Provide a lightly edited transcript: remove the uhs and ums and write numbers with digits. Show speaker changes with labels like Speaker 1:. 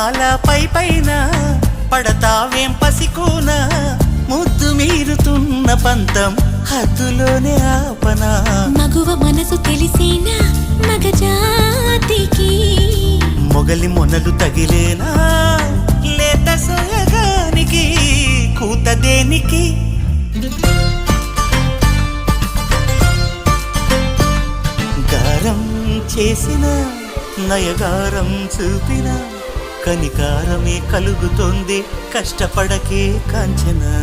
Speaker 1: అలా పై పైన పడతావేం పసికోనా ముద్దు మీరుతున్న పంతం హద్దులోనే ఆపనా
Speaker 2: మగువ మనసు తెలిసేనా మగజాతికి
Speaker 1: మొగలి మొనలు తగిలేనా లేత సోయగానికి కూత దేనికి గారం చేసిన నయగారం చూపిన కనికారమే కలుగుతోంది కష్టపడకే కాంచనా